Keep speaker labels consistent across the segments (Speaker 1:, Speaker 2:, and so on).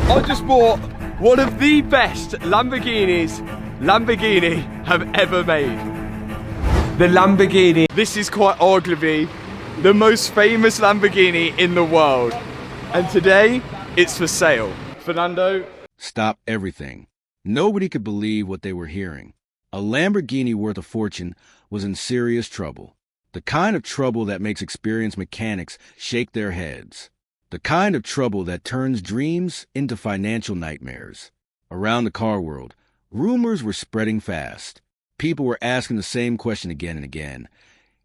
Speaker 1: I just bought one of the best Lamborghinis Lamborghini have ever made. The Lamborghini. This is quite arguably the most famous Lamborghini in the world. And today, it's for sale. Fernando.
Speaker 2: Stop everything. Nobody could believe what they were hearing. A Lamborghini worth a fortune was in serious trouble. The kind of trouble that makes experienced mechanics shake their heads. The kind of trouble that turns dreams into financial nightmares. Around the car world, rumors were spreading fast. People were asking the same question again and again.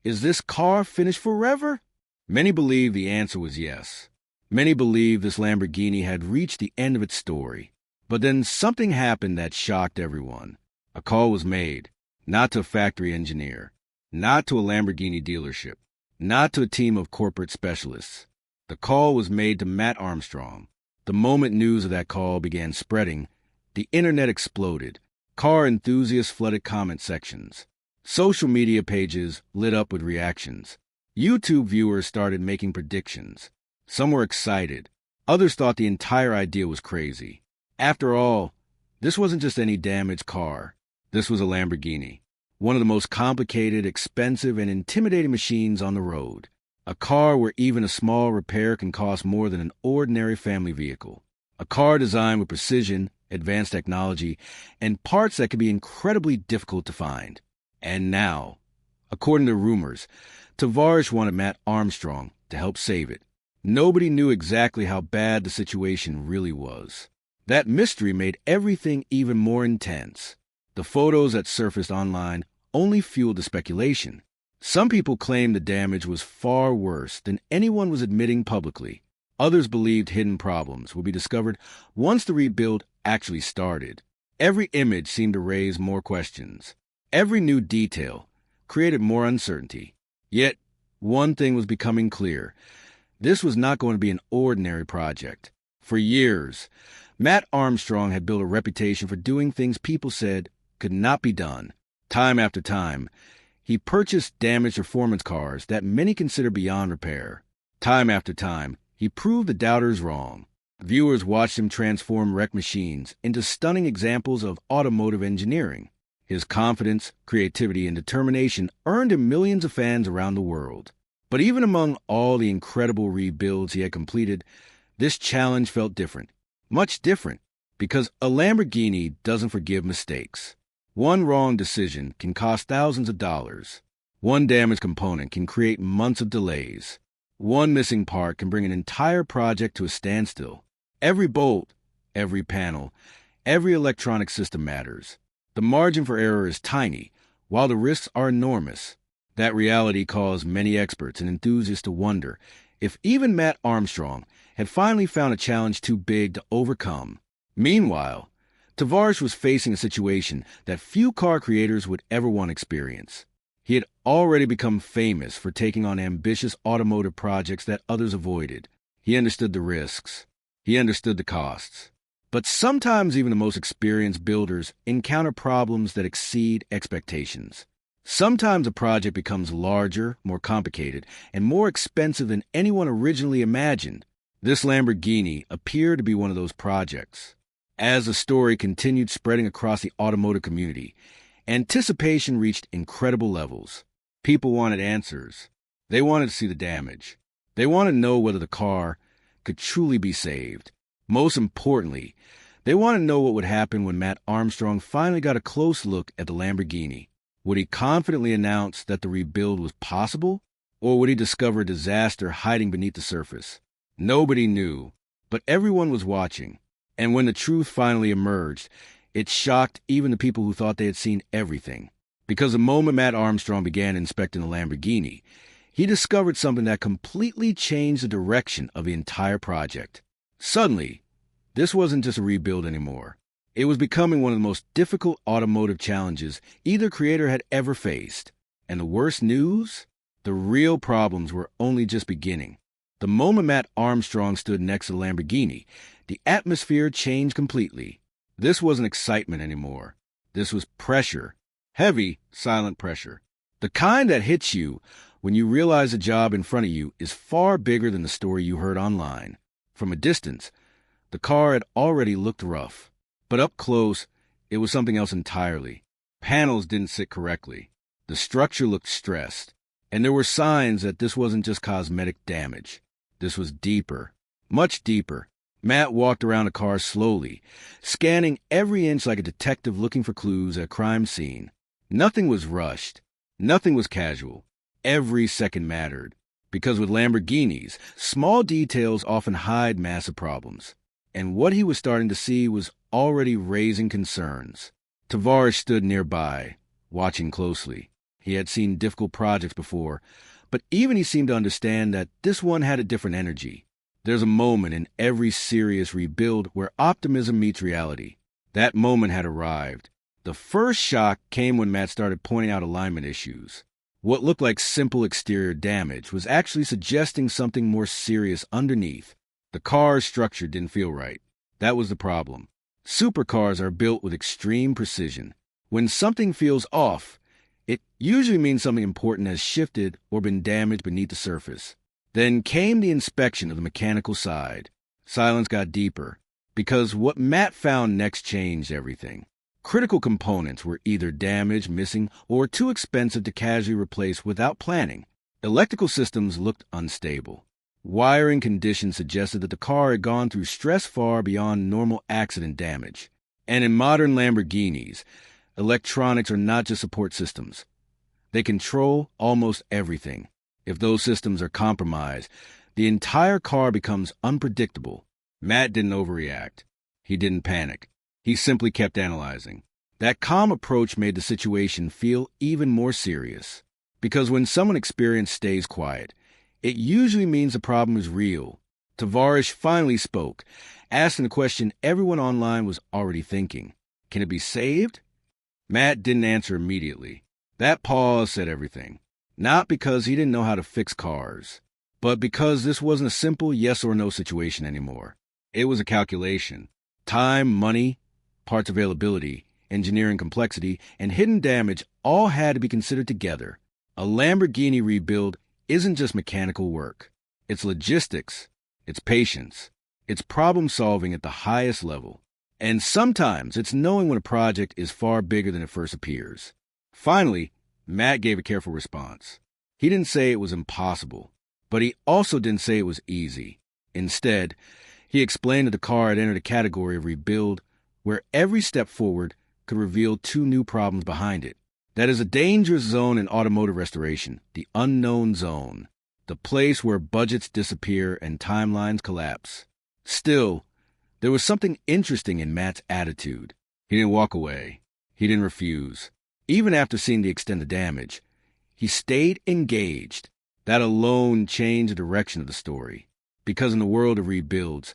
Speaker 2: Is this car finished forever? Many believed the answer was yes. Many believed this Lamborghini had reached the end of its story. But then something happened that shocked everyone. A call was made, not to a factory engineer, not to a Lamborghini dealership, not to a team of corporate specialists. The call was made to Mat Armstrong. The moment news of that call began spreading, the internet exploded. Car enthusiasts flooded comment sections. Social media pages lit up with reactions. YouTube viewers started making predictions. Some were excited. Others thought the entire idea was crazy. After all, this wasn't just any damaged car. This was a Lamborghini, one of the most complicated, expensive, and intimidating machines on the road. A car where even a small repair can cost more than an ordinary family vehicle. A car designed with precision, advanced technology, and parts that can be incredibly difficult to find. And now, according to rumors, Tavarish wanted Mat Armstrong to help save it. Nobody knew exactly how bad the situation really was. That mystery made everything even more intense. The photos that surfaced online only fueled the speculation. Some people claimed the damage was far worse than anyone was admitting publicly. Others believed hidden problems would be discovered once the rebuild actually started. Every image seemed to raise more questions. Every new detail created more uncertainty. Yet, one thing was becoming clear. This was not going to be an ordinary project. For years, Mat Armstrong had built a reputation for doing things people said could not be done. Time after time, he purchased damaged performance cars that many consider beyond repair. Time after time, he proved the doubters wrong. Viewers watched him transform wrecked machines into stunning examples of automotive engineering. His confidence, creativity, and determination earned him millions of fans around the world. But even among all the incredible rebuilds he had completed, this challenge felt different. Much different, because a Lamborghini doesn't forgive mistakes. One wrong decision can cost thousands of dollars. One damaged component can create months of delays. One missing part can bring an entire project to a standstill. Every bolt, every panel, every electronic system matters. The margin for error is tiny, while the risks are enormous. That reality caused many experts and enthusiasts to wonder if even Mat Armstrong had finally found a challenge too big to overcome. Meanwhile, Tavarish was facing a situation that few car creators would ever want to experience. He had already become famous for taking on ambitious automotive projects that others avoided. He understood the risks. He understood the costs. But sometimes even the most experienced builders encounter problems that exceed expectations. Sometimes a project becomes larger, more complicated, and more expensive than anyone originally imagined. This Lamborghini appeared to be one of those projects. As the story continued spreading across the automotive community, anticipation reached incredible levels. People wanted answers. They wanted to see the damage. They wanted to know whether the car could truly be saved. Most importantly, they wanted to know what would happen when Mat Armstrong finally got a close look at the Lamborghini. Would he confidently announce that the rebuild was possible, or would he discover a disaster hiding beneath the surface? Nobody knew, but everyone was watching. And when the truth finally emerged, it shocked even the people who thought they had seen everything. Because the moment Mat Armstrong began inspecting the Lamborghini, he discovered something that completely changed the direction of the entire project. Suddenly, this wasn't just a rebuild anymore. It was becoming one of the most difficult automotive challenges either creator had ever faced. And the worst news? The real problems were only just beginning. The moment Mat Armstrong stood next to the Lamborghini, the atmosphere changed completely. This wasn't excitement anymore. This was pressure. Heavy, silent pressure. The kind that hits you when you realize the job in front of you is far bigger than the story you heard online. From a distance, The car had already looked rough, but up close, it was something else entirely. Panels didn't sit correctly. The structure looked stressed, and there were signs that this wasn't just cosmetic damage. This was deeper, much deeper. Matt walked around the car slowly, scanning every inch like a detective looking for clues at a crime scene. Nothing was rushed. Nothing was casual. Every second mattered. Because with Lamborghinis, small details often hide massive problems. And what he was starting to see was already raising concerns. Tavarish stood nearby, watching closely. He had seen difficult projects before, but even he seemed to understand that this one had a different energy. There's a moment in every serious rebuild where optimism meets reality. That moment had arrived. The first shock came when Matt started pointing out alignment issues. What looked like simple exterior damage was actually suggesting something more serious underneath. The car's structure didn't feel right. That was the problem. Supercars are built with extreme precision. When something feels off, it usually means something important has shifted or been damaged beneath the surface. Then came the inspection of the mechanical side. Silence got deeper, because what Matt found next changed everything. Critical components were either damaged, missing, or too expensive to casually replace without planning. Electrical systems looked unstable. Wiring conditions suggested that the car had gone through stress far beyond normal accident damage. And in modern Lamborghinis, electronics are not just support systems. They control almost everything. If those systems are compromised, the entire car becomes unpredictable. Matt didn't overreact. He didn't panic. He simply kept analyzing. That calm approach made the situation feel even more serious. Because when someone experienced stays quiet, it usually means the problem is real. Tavarish finally spoke, asking the question everyone online was already thinking. Can it be saved? Matt didn't answer immediately. That pause said everything. Not because he didn't know how to fix cars, but because this wasn't a simple yes or no situation anymore. It was a calculation. Time, money, parts availability, engineering complexity, and hidden damage all had to be considered together. A Lamborghini rebuild isn't just mechanical work. It's logistics, it's patience, it's problem solving at the highest level. And sometimes it's knowing when a project is far bigger than it first appears. Finally, Matt gave a careful response. He didn't say it was impossible, but he also didn't say it was easy. Instead, he explained that the car had entered a category of rebuild where every step forward could reveal two new problems behind it. That is a dangerous zone in automotive restoration, the unknown zone, the place where budgets disappear and timelines collapse. Still, there was something interesting in Matt's attitude. He didn't walk away. He didn't refuse. Even after seeing the extent of damage, he stayed engaged. That alone changed the direction of the story. Because in the world of rebuilds,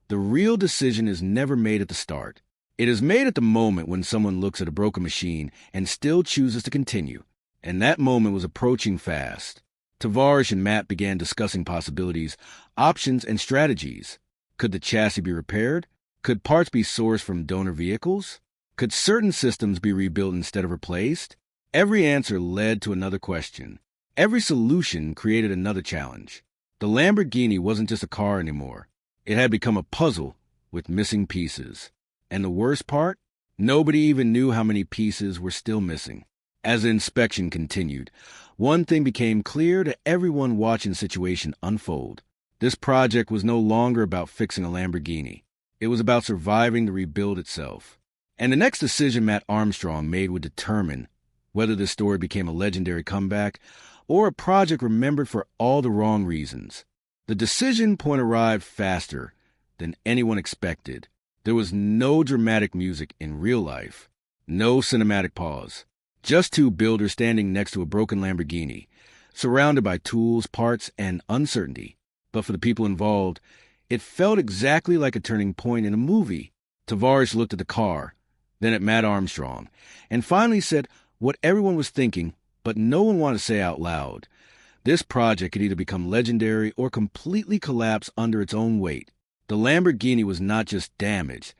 Speaker 2: the real decision is never made at the start. It is made at the moment when someone looks at a broken machine and still chooses to continue. And that moment was approaching fast. Tavarish and Matt began discussing possibilities, options, and strategies. Could the chassis be repaired? Could parts be sourced from donor vehicles? Could certain systems be rebuilt instead of replaced? Every answer led to another question. Every solution created another challenge. The Lamborghini wasn't just a car anymore. It had become a puzzle with missing pieces. And the worst part? Nobody even knew how many pieces were still missing. As the inspection continued, one thing became clear to everyone watching the situation unfold. This project was no longer about fixing a Lamborghini. It was about surviving the rebuild itself. And the next decision Mat Armstrong made would determine whether this story became a legendary comeback or a project remembered for all the wrong reasons. The decision point arrived faster than anyone expected. There was no dramatic music in real life, no cinematic pause, just two builders standing next to a broken Lamborghini, surrounded by tools, parts, and uncertainty. But for the people involved, it felt exactly like a turning point in a movie. Tavarish looked at the car, then at Mat Armstrong, and finally said what everyone was thinking, but no one wanted to say out loud. This project could either become legendary or completely collapse under its own weight. The Lamborghini was not just damaged,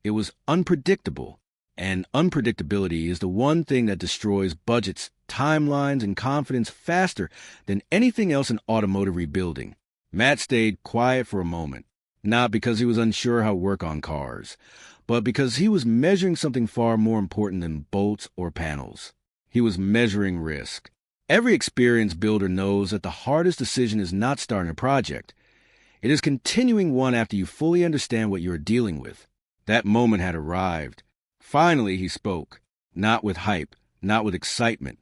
Speaker 2: it was unpredictable. And unpredictability is the one thing that destroys budgets, timelines, and confidence faster than anything else in automotive rebuilding. Matt stayed quiet for a moment. not because he was unsure how to work on cars, but because he was measuring something far more important than bolts or panels. He was measuring risk. Every experienced builder knows that the hardest decision is not starting a project. It is continuing one after you fully understand what you are dealing with. That moment had arrived. Finally, he spoke, not with hype, not with excitement,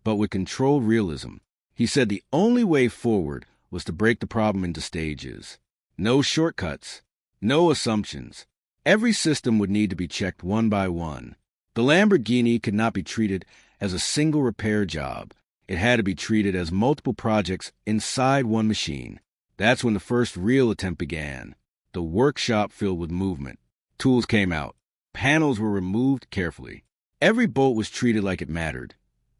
Speaker 2: but with controlled realism. He said the only way forward was to break the problem into stages. No shortcuts, no assumptions. Every system would need to be checked one by one. The Lamborghini could not be treated as a single repair job. It had to be treated as multiple projects inside one machine. That's when the first real attempt began. The workshop filled with movement. Tools came out. Panels were removed carefully. Every bolt was treated like it mattered.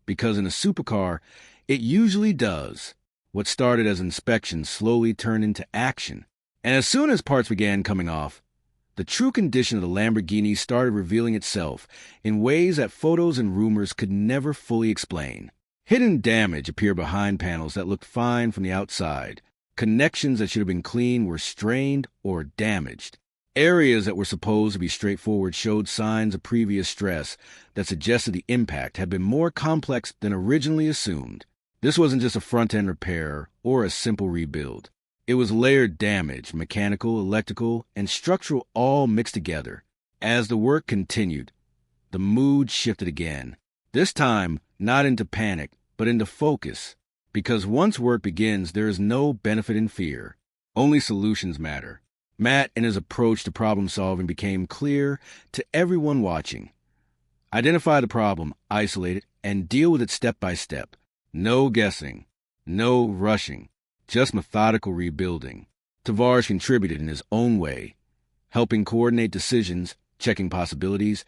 Speaker 2: Because in a supercar, it usually does. What started as inspection slowly turned into action. And as soon as parts began coming off, the true condition of the Lamborghini started revealing itself in ways that photos and rumors could never fully explain. Hidden damage appeared behind panels that looked fine from the outside. Connections that should have been clean were strained or damaged. Areas that were supposed to be straightforward showed signs of previous stress that suggested the impact had been more complex than originally assumed. This wasn't just a front-end repair or a simple rebuild. It was layered damage, mechanical, electrical, and structural all mixed together. As the work continued, the mood shifted again. This time, not into panic, but into focus. Because once work begins, there is no benefit in fear. Only solutions matter. Matt and his approach to problem-solving became clear to everyone watching. Identify the problem, isolate it, and deal with it step by step. No guessing, no rushing. Just methodical rebuilding. Tavarish contributed in his own way, helping coordinate decisions, checking possibilities,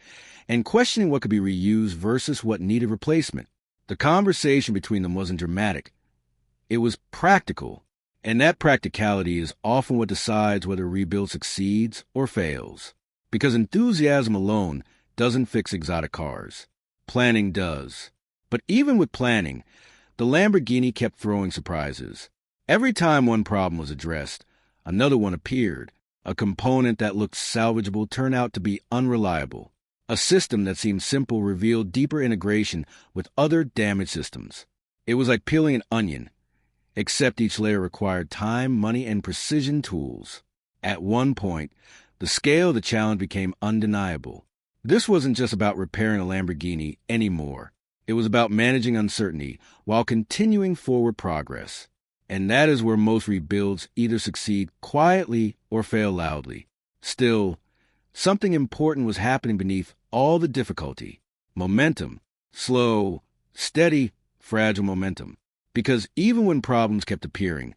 Speaker 2: and questioning what could be reused versus what needed replacement. The conversation between them wasn't dramatic. It was practical, and that practicality is often what decides whether a rebuild succeeds or fails. Because enthusiasm alone doesn't fix exotic cars. Planning does. But even with planning, the Lamborghini kept throwing surprises. Every time one problem was addressed, another one appeared. A component that looked salvageable turned out to be unreliable. A system that seemed simple revealed deeper integration with other damaged systems. It was like peeling an onion, except each layer required time, money, and precision tools. At one point, the scale of the challenge became undeniable. This wasn't just about repairing a Lamborghini anymore. It was about managing uncertainty while continuing forward progress. And that is where most rebuilds either succeed quietly or fail loudly. Still, something important was happening beneath all the difficulty. Momentum. Slow, steady, fragile momentum. Because even when problems kept appearing,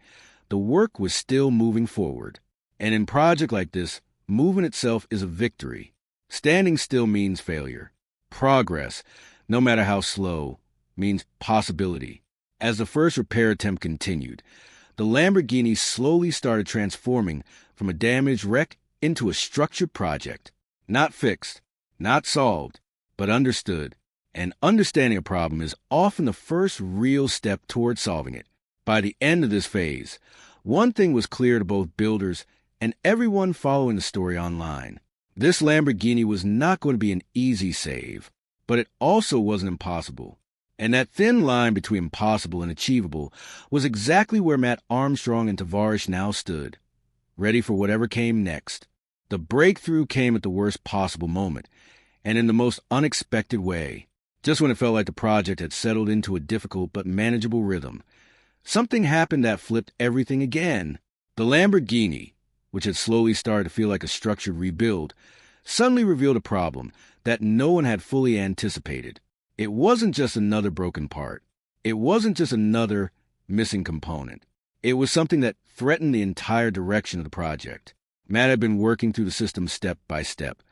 Speaker 2: the work was still moving forward. And in a project like this, movement itself is a victory. Standing still means failure. Progress, no matter how slow, means possibility. As the first repair attempt continued, the Lamborghini slowly started transforming from a damaged wreck into a structured project. Not fixed, not solved, but understood. And understanding a problem is often the first real step toward solving it. By the end of this phase, one thing was clear to both builders and everyone following the story online. This Lamborghini was not going to be an easy save, but it also wasn't impossible. And that thin line between impossible and achievable was exactly where Mat Armstrong and Tavarish now stood, ready for whatever came next. The breakthrough came at the worst possible moment, and in the most unexpected way. Just when it felt like the project had settled into a difficult but manageable rhythm, something happened that flipped everything again. The Lamborghini, which had slowly started to feel like a structured rebuild, suddenly revealed a problem that no one had fully anticipated. It wasn't just another broken part. It wasn't just another missing component. It was something that threatened the entire direction of the project. Matt had been working through the system step by step,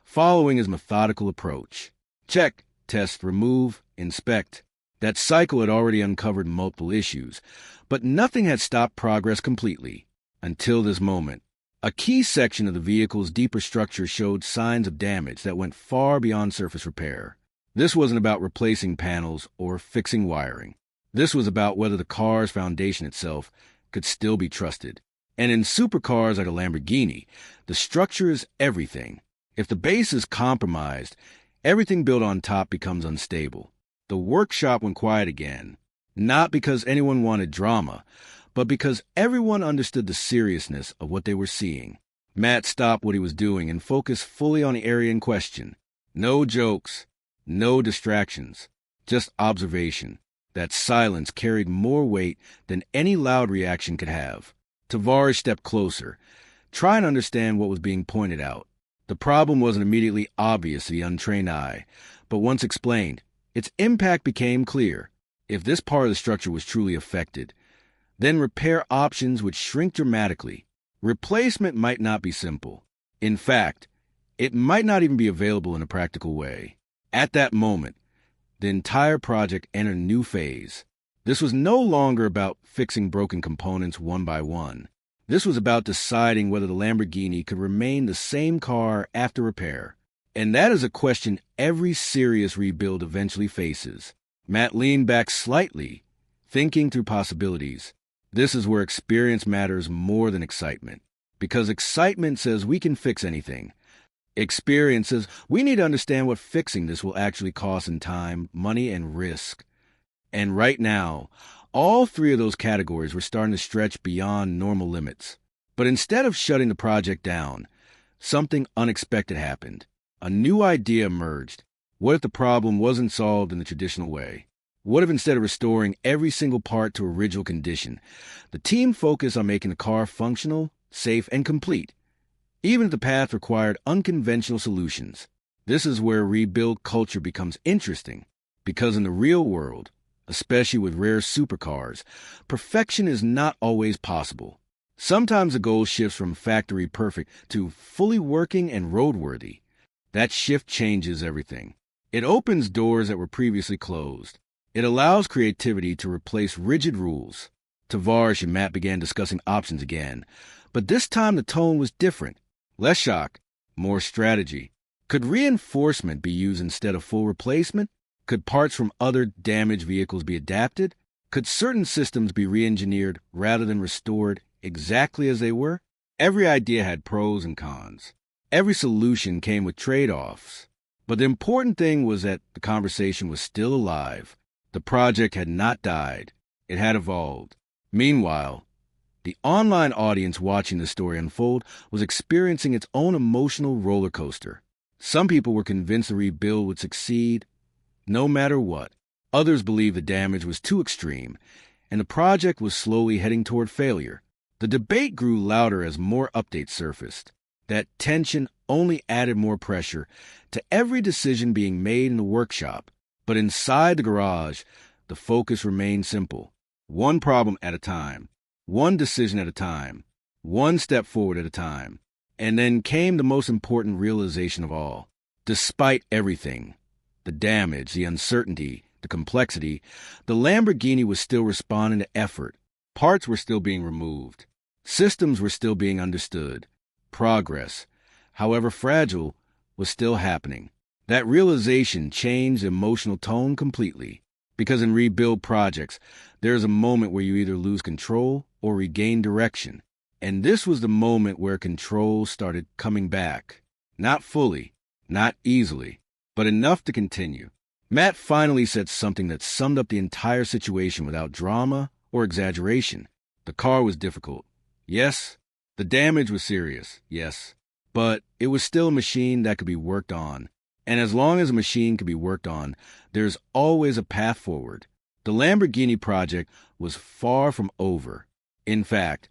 Speaker 2: following his methodical approach. Check, test, remove, inspect. That cycle had already uncovered multiple issues, but nothing had stopped progress completely. Until this moment. A key section of the vehicle's deeper structure showed signs of damage that went far beyond surface repair. This wasn't about replacing panels or fixing wiring. This was about whether the car's foundation itself could still be trusted. And in supercars like a Lamborghini, the structure is everything. If the base is compromised, everything built on top becomes unstable. The workshop went quiet again, not because anyone wanted drama, but because everyone understood the seriousness of what they were seeing. Matt stopped what he was doing and focused fully on the area in question. No jokes, no distractions, just observation. That silence carried more weight than any loud reaction could have. Tavarish stepped closer, trying to understand what was being pointed out. The problem wasn't immediately obvious to the untrained eye, but once explained, its impact became clear. If this part of the structure was truly affected, then repair options would shrink dramatically. Replacement might not be simple. In fact, it might not even be available in a practical way. At that moment, the entire project entered a new phase. This was no longer about fixing broken components one by one. This was about deciding whether the Lamborghini could remain the same car after repair. And that is a question every serious rebuild eventually faces. Matt leaned back slightly, thinking through possibilities. This is where experience matters more than excitement. Because excitement says we can fix anything. Experience says we need to understand what fixing this will actually cost in time, money, and risk. And right now, all three of those categories were starting to stretch beyond normal limits. But instead of shutting the project down, something unexpected happened. A new idea emerged. What if the problem wasn't solved in the traditional way? What if instead of restoring every single part to original condition, the team focused on making the car functional, safe, and complete? Even if the path required unconventional solutions. This is where rebuild culture becomes interesting, because in the real world, especially with rare supercars, perfection is not always possible. Sometimes the goal shifts from factory perfect to fully working and roadworthy. That shift changes everything. It opens doors that were previously closed. It allows creativity to replace rigid rules. Tavarish and Matt began discussing options again, but this time the tone was different. Less shock, more strategy. Could reinforcement be used instead of full replacement? Could parts from other damaged vehicles be adapted? Could certain systems be re-engineered rather than restored exactly as they were? Every idea had pros and cons. Every solution came with trade-offs. But the important thing was that the conversation was still alive. The project had not died. It had evolved. Meanwhile, the online audience watching the story unfold was experiencing its own emotional roller coaster. Some people were convinced the rebuild would succeed no matter what. Others believed the damage was too extreme, and the project was slowly heading toward failure. The debate grew louder as more updates surfaced. That tension only added more pressure to every decision being made in the workshop. But inside the garage, the focus remained simple. One problem at a time. One decision at a time, one step forward at a time. And then came the most important realization of all. Despite everything, the damage, the uncertainty, the complexity, the Lamborghini was still responding to effort. Parts were still being removed. Systems were still being understood. Progress, however fragile, was still happening. That realization changed the emotional tone completely. Because in rebuild projects, there is a moment where you either lose control or regain direction. And this was the moment where control started coming back. Not fully, not easily, but enough to continue. Matt finally said something that summed up the entire situation without drama or exaggeration. The car was difficult. Yes. The damage was serious. Yes. But it was still a machine that could be worked on. And as long as a machine can be worked on, there's always a path forward. The Lamborghini project was far from over. In fact,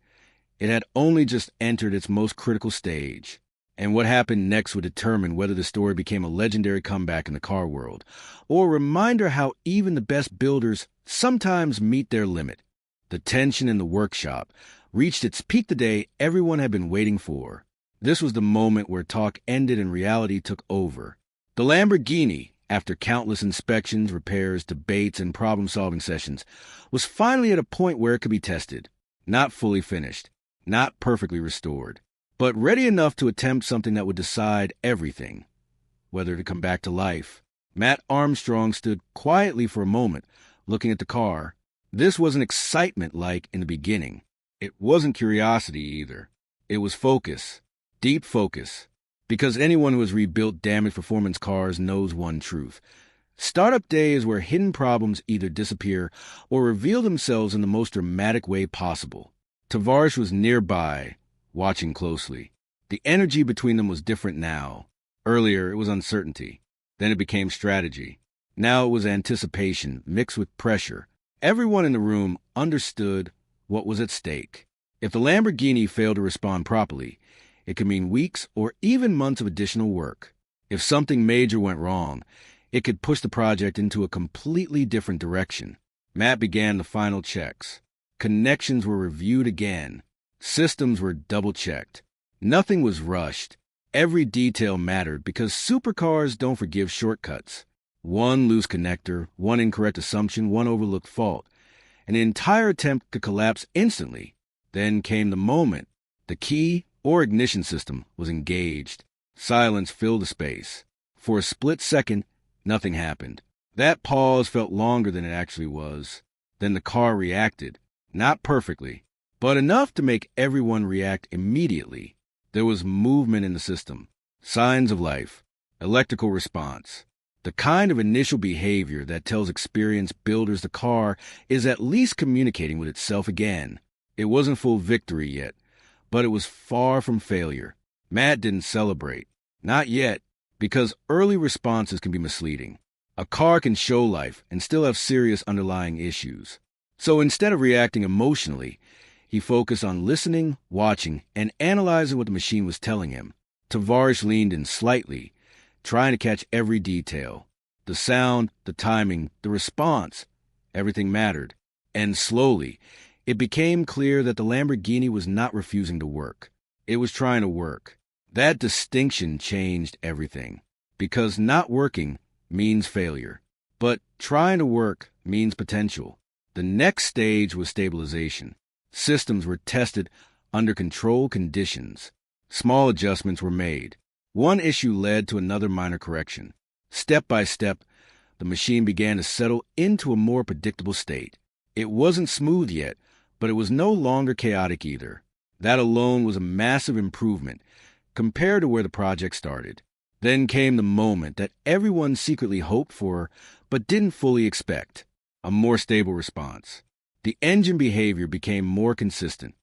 Speaker 2: it had only just entered its most critical stage. And what happened next would determine whether the story became a legendary comeback in the car world, or a reminder how even the best builders sometimes meet their limit. The tension in the workshop reached its peak the day everyone had been waiting for. This was the moment where talk ended and reality took over. The Lamborghini, after countless inspections, repairs, debates, and problem-solving sessions, was finally at a point where it could be tested. Not fully finished, not perfectly restored, but ready enough to attempt something that would decide everything, whether to come back to life. Mat Armstrong stood quietly for a moment, looking at the car. This wasn't excitement like in the beginning. It wasn't curiosity either. It was focus, deep focus. Because anyone who has rebuilt damaged performance cars knows one truth. Startup day is where hidden problems either disappear or reveal themselves in the most dramatic way possible. Tavarish was nearby, watching closely. The energy between them was different now. Earlier, it was uncertainty. Then it became strategy. Now it was anticipation mixed with pressure. Everyone in the room understood what was at stake. If the Lamborghini failed to respond properly, it could mean weeks or even months of additional work. If something major went wrong, it could push the project into a completely different direction. Matt began the final checks. Connections were reviewed again. Systems were double-checked. Nothing was rushed. Every detail mattered because supercars don't forgive shortcuts. One loose connector, one incorrect assumption, one overlooked fault. An entire attempt could collapse instantly. Then came the moment. The key or ignition system was engaged. Silence filled the space. For a split second, nothing happened. That pause felt longer than it actually was. Then the car reacted. Not perfectly, but enough to make everyone react immediately. There was movement in the system. Signs of life. Electrical response. The kind of initial behavior that tells experienced builders the car is at least communicating with itself again. It wasn't full victory yet, but it was far from failure. Matt didn't celebrate. Not yet, because early responses can be misleading. A car can show life and still have serious underlying issues. So instead of reacting emotionally, he focused on listening, watching, and analyzing what the machine was telling him. Tavarish leaned in slightly, trying to catch every detail. The sound, the timing, the response. Everything mattered. And slowly, it became clear that the Lamborghini was not refusing to work. It was trying to work. That distinction changed everything. Because not working means failure. But trying to work means potential. The next stage was stabilization. Systems were tested under controlled conditions. Small adjustments were made. One issue led to another minor correction. Step by step, the machine began to settle into a more predictable state. It wasn't smooth yet, but it was no longer chaotic either. That alone was a massive improvement compared to where the project started. Then came the moment that everyone secretly hoped for, but didn't fully expect. A more stable response. The engine behavior became more consistent.